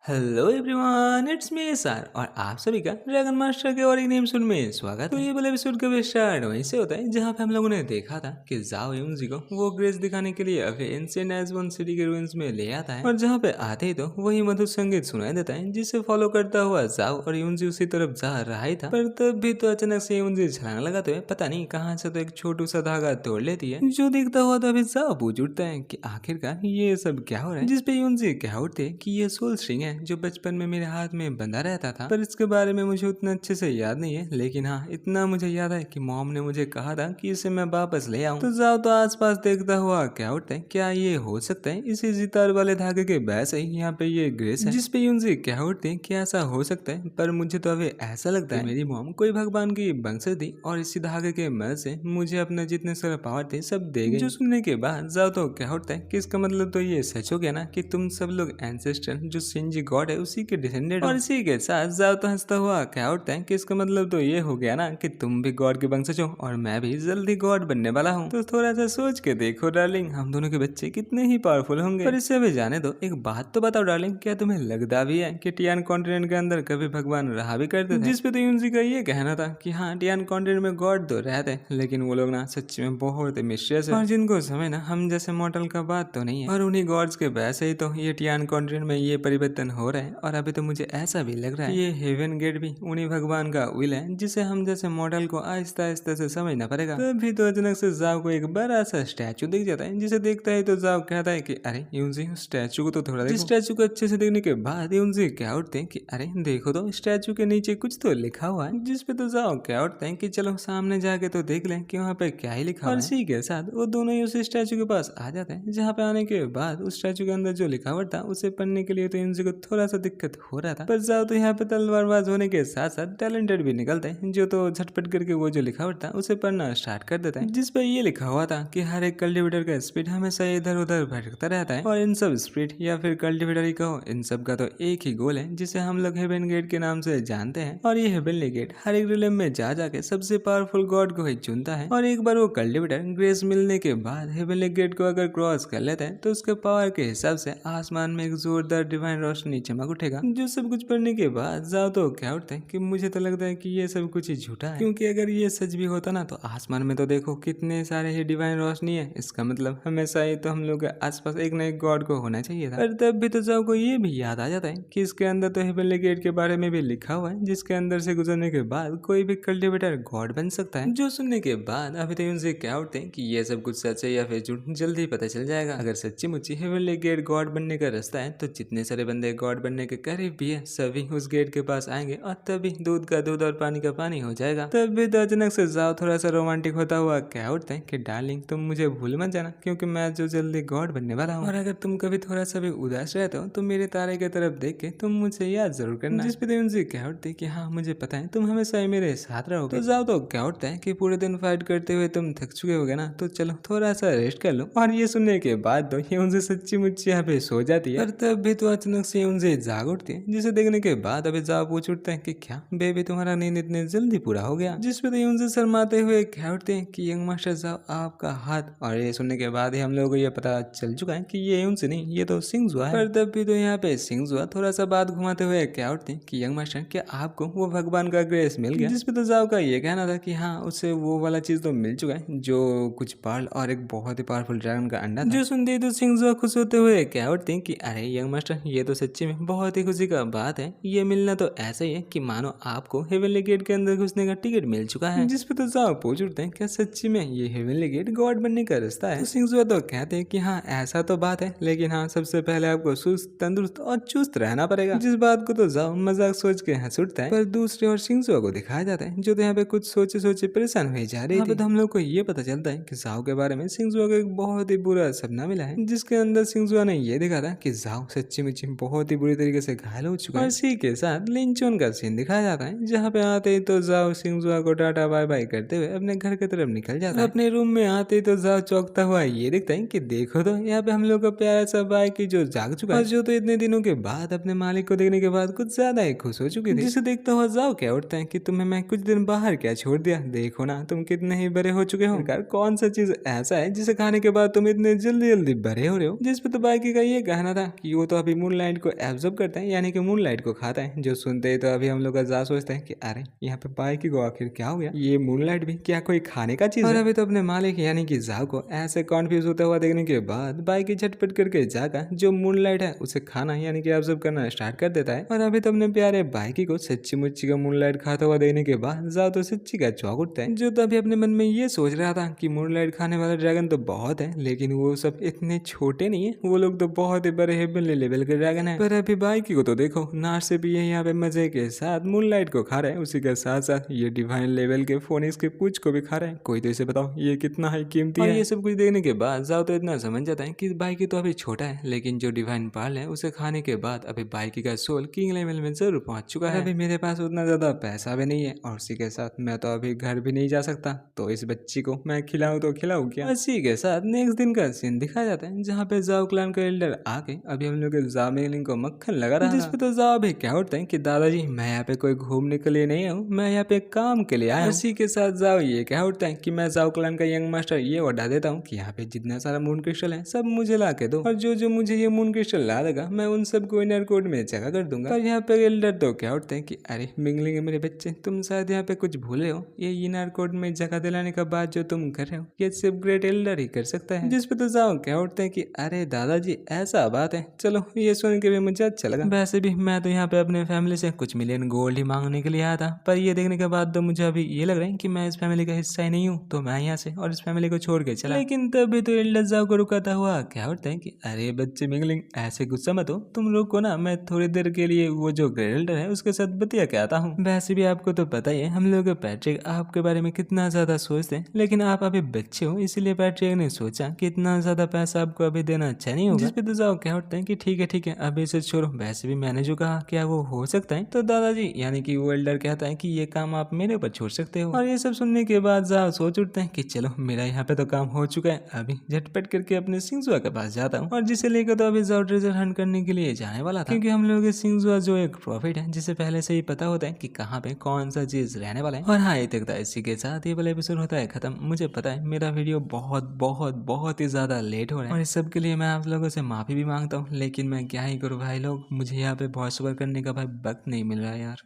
Hello everyone, it's me sir और आप सभी का ड्रैगन मास्टर के और एक नेम सुन में स्वागत है। तो ये वाला एपिसोड कभी स्टार्ट वहीं से होता है जहाँ पे हम लोगों ने देखा था कि जाओ यूनजी को वो ग्रेस दिखाने के लिए अभी एंशिएंट एज़वन सिटी के रूइंस में ले आता है और जहाँ पे आते ही तो वही मधुर संगीत सुनाई देता है जिसे फॉलो करता हुआ जाओ और यूनजी उसी तरफ जा रहा ही था। पर तब भी तो अचानक से यूनजी छलांग लगाते हुए पता नहीं कहाँ से तो एक छोटू सा धागा तोड़ लेती है जो देखता हुआ तो अभी जाओ पूछ उठता है कि आखिरकार ये सब क्या हो रहा है, जिसपे यूनजी कह उठते कि ये सोल स्ट्रिंग है जो बचपन में मेरे हाथ में बंधा रहता था। पर इसके बारे में मुझे उतना अच्छे से याद नहीं है, लेकिन हाँ इतना मुझे याद है कि मॉम ने मुझे कहा था कि इसे मैं वापस ले आऊं। तो जाओ तो आसपास देखता हुआ क्या उठता है, क्या ये हो सकता है इसी सितार वाले धागे के बहस है यहाँ पे ये ग्रेस है, जिसपे यूनजी क्या उठते हैं कि ऐसा हो सकता है। पर मुझे तो अभी ऐसा लगता है मेरी मॉम कोई भगवान की वंशज थी और इसी धागे के मदद से मुझे अपने जितने सारे पावर थे सब दे गई। जो सुनने के बाद जाओ तो क्या उठता है कि इसका मतलब तो ये सच हो गया ना कि तुम सब लोग एंसेस्टर जो शिनजी गॉड है उसी के डिसेंडेंट और इसी के साथ जाओ तो हंसता हुआ क्या उठता है कि इसका मतलब तो ये हो गया ना कि तुम भी गॉड के वंशज हो और मैं भी जल्दी गॉड बनने वाला हूँ। तो थोड़ा सा सोच के देखो डार्लिंग, हम दोनों के बच्चे कितने ही पावरफुल होंगे। पर इससे अभी जाने दो, एक बात तो बताओ डार्लिंग, क्या तुम्हें लगता भी है कि टियान कॉन्टिनेंट के अंदर कभी भगवान रहा भी करते थे? जिसपे तो यूनजी का ये कहना था कि हाँ टियान कॉन्टिनेंट में गॉड तो रहते लेकिन वो लोग ना सच में बहुत मिस्टीरियस है और जिनको समय ना हम जैसे मॉडल का बात तो नहीं है। और उन्हीं गॉड्स के वैसे ही तो ये टियान कॉन्टिनेंट में ये परिवर्तन हो रहा है और अभी तो मुझे ऐसा भी लग रहा है कि ये हेवन गेट भी उन्हीं भगवान का विल है जिसे हम जैसे मॉडल को आहिस्ता आहिस्ता से समझना पड़ेगा। तभी तो अचानक से जाओ को एक बड़ा सा स्टैचू दिख जाता है जिसे देखता है तो जाओ कहता है कि अरे यूनजी स्टैचू को तो थोड़ा देखो। स्टैचू को अच्छे से देखने के बाद यूनजी क्या उठते हैं कि अरे देखो तो स्टैचू के नीचे कुछ तो लिखा हुआ है, जिसपे तो जाओ क्या उठते हैं कि चलो सामने जाके तो देख लें कि वहाँ पे क्या ही लिखा हुआ है। और इसी के साथ वो दोनों ही उस स्टैचू के पास आ जाते हैं, जहाँ पे आने के बाद उस स्टैचू के अंदर जो लिखा हुआ था उसे पढ़ने के लिए तो यूनजी को थोड़ा सा दिक्कत हो रहा था। पर जाओ तो यहाँ पे तलवारबाज होने के साथ साथ टैलेंटेड भी निकलते हैं, जो तो झटपट करके वो जो लिखा हुआ था उसे पढ़ना स्टार्ट कर देता है, जिसपे ये लिखा हुआ था कि हर एक कल्टिवेटर का स्पीड हमेशा इधर उधर भटकता रहता है और इन सब स्पीड या फिर कल्टिवेटर ही कहो, इन सब का तो एक ही गोल है जिसे हम लोग हेवन गेट के नाम से जानते हैं। और ये हेवनली गेट हर एक रिलम में जा जाके सबसे पावरफुल गॉड को ही चुनता है और एक बार वो कल्टिवेटर ग्रेस मिलने के बाद हेवनली गेट को अगर क्रॉस कर लेता है तो उसके पावर के हिसाब से आसमान में एक जोरदार डिवाइन रोशनी चमक उठेगा। जो सब कुछ पढ़ने के बाद जाओ तो क्या उठता है कि मुझे तो लगता है कि ये सब कुछ ही झूठा है, क्योंकि अगर ये सच भी होता ना तो आसमान में तो देखो कितने सारे ही डिवाइन रोशनी है, इसका मतलब हमेशा ही तो हम लोग के आसपास एक न एक गॉड को होना चाहिए था। पर तब भी तो जाओ को ये भी याद आ जाता है कि इसके अंदर तो हेवनली गेट के बारे में भी लिखा हुआ है, जिसके अंदर से गुजरने के बाद कोई भी कल्टिवेटर गॉड बन सकता है। जो सुनने के बाद अभी तो उनसे क्या उठते हैं कि ये सब कुछ सच है या फिर झूठ जल्दी पता चल जाएगा। अगर सच्ची मुच्ची हेवनली गेट गॉड बनने का रास्ता है तो जितने सारे बंदे गॉड बनने के करीब भी है सभी उस गेट के पास आएंगे और तभी दूध का दूध और पानी का पानी हो जाएगा। तभी तो अचानक से जाओ थोड़ा सा रोमांटिक होता हुआ क्या उठता है कि डार्लिंग तुम मुझे भूल मत जाना, क्योंकि मैं जो जल्दी गॉड बनने वाला हूँ और अगर तुम कभी थोड़ा सा भी उदास रहते हो तो मेरे तारे की तरफ देख के तुम मुझे याद जरूर करना। जिस पे तो उनसे क्या उठती है कि हाँ मुझे पता है तुम हमेशा ही मेरे साथ रहोगे। तो जाओ तो क्या उठता है कि पूरे दिन फाइट करते हुए तुम थक चुके होगे ना, तो चलो थोड़ा सा रेस्ट कर लो। और ये सुनने के बाद तो ये उनसे सच्ची मुच्ची यहाँ पे सो जाती है। पर तब भी तो अचानक से उनसे जाग उठती है, जिसे देखने के बाद अभी जाओ पूछ उठता है कि क्या बेबी तुम्हारा नींद इतने जल्दी पूरा हो गया। जिसपे तो उनसे शर्माते हुए क्या उठते हैं कि यंग मास्टर साहब आपका हाथ। और ये सुनने के बाद ही हम लोगों को ये पता चल चुका है कि ये उनसे नहीं ये तो सिंगजुआ है। पर तब भी तो यहाँ पे सिंगजुआ थोड़ा सा बात घुमाते हुए क्या उठते हैं कि यंग मास्टर क्या आपको वो भगवान का ग्रेस मिल गया। जिसपे तो जाओ का ये कहना था कि हाँ उसे वो वाला चीज तो मिल चुका है जो कुछ पर्ल और एक बहुत ही पावरफुल ड्रैगन का अंडा था। जो सुनते ही तो सिंगजुआ खुश होते हुए क्या उठते हैं कि अरे यंग मास्टर ये तो सच्ची में बहुत ही खुशी का बात है, ये मिलना तो ऐसा ही है कि मानो आपको हेवनली गेट के अंदर घुसने का टिकट मिल चुका है। जिसपे तो जाओ पूछ उठते हैं क्या सच्ची में ये हेवनली गेट गॉड बनने का रास्ता है। तो सिंगजुआ तो कहते हैं कि हाँ ऐसा तो बात है, लेकिन हाँ सबसे पहले आपको सुस्त तंदुरुस्त और चुस्त रहना पड़ेगा। जिस बात को तो जाओ मजाक सोच के हंस उठता है, पर दूसरे और सिंगजुआ को दिखाया जाता है जो तो यहाँ पे कुछ सोचे सोचे परेशान हुई जा रही थी। तो हम लोग को ये पता चलता है कि जाओ के बारे में सिंगजुआ को एक बहुत ही बुरा सपना मिला है, जिसके अंदर सिंगजुआ ने ये देखा था कि जाओ सच्ची मुच्ची बहुत ही बुरी तरीके से घायल हो चुका है। इसी के साथ लिंचोन का सीन दिखाया जाता है, जहाँ पे आते ही तो जाओ सिंगजुआ को टाटा बाय बाय करते हुए अपने घर की तरफ निकल जाता है। अपने रूम में आते ही तो जाओ चौंकता हुआ ये दिखता है कि देखो तो यहाँ पे हम लोग का प्यारा सा भाई की जो जाग चुका है, जो तो इतने दिनों के बाद अपने मालिक को देखने के बाद कुछ ज्यादा ही खुश हो चुकी थी। जिसे देखता हुआ जाओ क्या उठता है कि तुम्हें मैं कुछ दिन बाहर क्या छोड़ दिया, देखो ना तुम कितने ही बड़े हो चुके हो। कौन सा चीज ऐसा है जिसे खाने के बाद तुम इतने जल्दी जल्दी बड़े हो रहे हो। जिस पे तो बाकी का ये कहना था कि वो तो अभी मूनलाइट को को एब्जॉर्ब करता है, यानी कि मूनलाइट को खाता है। जो सुनते ही तो अभी हम लोग का जा सोचते हैं कि अरे यहाँ पे बाइकी को आखिर क्या हो गया, ये मूनलाइट भी क्या कोई खाने का चीज है? और अभी तो अपने मालिक यानी कि जाओ को ऐसे कॉन्फ्यूज होता हुआ देखने के बाद बाइकी झटपट करके जाकर जो मूनलाइट है उसे खाना यानी कि एब्जॉर्ब करना स्टार्ट कर देता है। और अभी तो अपने प्यारे बाइकी को सच्ची मुच्ची का मूनलाइट खाता हुआ देखने के बाद जाओ तो सच्ची का चौंक उठता है। जो तो अभी अपने मन में ये सोच रहा था कि मूनलाइट खाने वाला ड्रैगन तो बहुत है, लेकिन वो सब इतने छोटे नहीं है, वो लोग तो बहुत ही बड़े हेवनली लेवल के ड्रैगन है। पर अभी बाइकी को तो देखो, नार से भी ये यहाँ पे मजे के साथ मूनलाइट को खा रहा है, उसी के साथ साथ ये डिवाइन लेवल के फोनिक्स के पूछ को भी खा रहा है। कोई तो इसे बताओ ये कितना है कीमती है। ये सब कुछ देखने के बाद जाओ तो इतना समझ जाता है कि बाइकी तो अभी छोटा है, लेकिन जो डिवाइन पार्ल है उसे खाने के बाद अभी बाइकी का सोल किंग लेवल में जरूर पहुंच चुका है। अभी मेरे पास उतना ज्यादा पैसा भी नहीं है और उसी के साथ मैं तो अभी घर भी नहीं जा सकता, तो इस बच्ची को मैं खिलाऊं तो खिलाऊं क्या। इसी के साथ नेक्स्ट दिन का सीन दिखाया जाता है, जहाँ पे जाओ क्लान का एल्डर आके अभी हम लोग जाओ मेलिंग को मक्खन लगा रहा है, जिसपे तो जाओ अभी क्या उठते हैं कि दादाजी मैं यहाँ पे कोई घूमने के लिए नहीं हूँ, मैं यहाँ पे काम के लिए आया हूँ। इसी के साथ जाओ ये क्या उठता है कि मैं जाओ क्लान का यंग मास्टर ये ऑर्डर देता हूँ कि यहाँ पे जितना सारा मून क्रिस्टल है सब मुझे ला के दो, और जो जो मुझे ये मून क्रिस्टल ला देगा मैं उन सबको इनर कोड में जगह कर दूंगा। पर यहाँ पे एल्डर तो क्या उठते हैं कि अरे मिंगलिंग मेरे बच्चे, तुम शायद यहाँ पे कुछ भूले हो, ये इनर कोड में जगह दिलाने का बात जो तुम कर रहे हो ये सिर्फ ग्रेट एल्डर ही कर सकता है। जिसपे तो जाओ क्या उठते हैं कि अरे दादाजी ऐसा बात है, चलो ये सुन के भी मुझे अच्छा लगा। वैसे भी मैं तो यहाँ पे अपने फैमिली से कुछ मिलियन गोल्ड ही मांगने के लिए आया था, पर ये देखने के बाद तो मुझे अभी ये लग रहा है कि मैं इस फैमिली का हिस्सा ही नहीं हूँ, तो मैं यहाँ से और इस फैमिली को छोड़ के चला। लेकिन तभी तो एल्डर जाओ को रुकाता हुआ क्या उठता है कि अरे बच्चे मिंगलिंग ऐसे गुस्सा मत हो, तुम लोग को ना मैं थोड़ी देर के लिए वो जो ग्रेट एल्डर है उसके साथ बतिया के आता हूँ। वैसे भी आपको तो पता ही है हम लोग पैट्रिक आपके बारे में कितना ज्यादा सोचते हैं, लेकिन आप अभी बच्चे हो इसलिए पैट्रिक ने सोचा कि इतना ज्यादा पैसा आपको अभी देना अच्छा नहीं होगा। जिसपे तो जाओ क्या उठते हैं कि ठीक है अभी इसे छोड़ो, वैसे भी मैंने जो कहा क्या वो हो सकता है, तो दादाजी यानी कि वो एल्डर कहता है कि ये काम आप मेरे ऊपर छोड़ सकते हो। और ये सब सुनने के बाद जाओ सोच उठते हैं कि चलो मेरा यहाँ पे तो काम हो चुका है, अभी झटपट करके अपने सिंगजुआ के पास जाता हूँ, और जिसे लेकर तो अभी जाओ ट्रेजर हंट करने के लिए जाने वाला था, क्योंकि हम लोग के सिंगजुआ जो एक प्रॉफिट है जिसे पहले से ही पता होता है कि कहाँ पे कौन सा चीज रहने वाला है। और हाँ ये तक था, इसी के साथ ये वाला एपिसोड होता है खत्म। मुझे पता है मेरा वीडियो बहुत ही ज्यादा लेट हो रहा है, और इस सब के लिए मैं आप लोगों से माफी भी मांगता हूँ, लेकिन मैं क्या ही करूँ भाई लोग, मुझे यहाँ पे वॉइस ओवर करने का भाई वक्त नहीं मिल रहा है यार।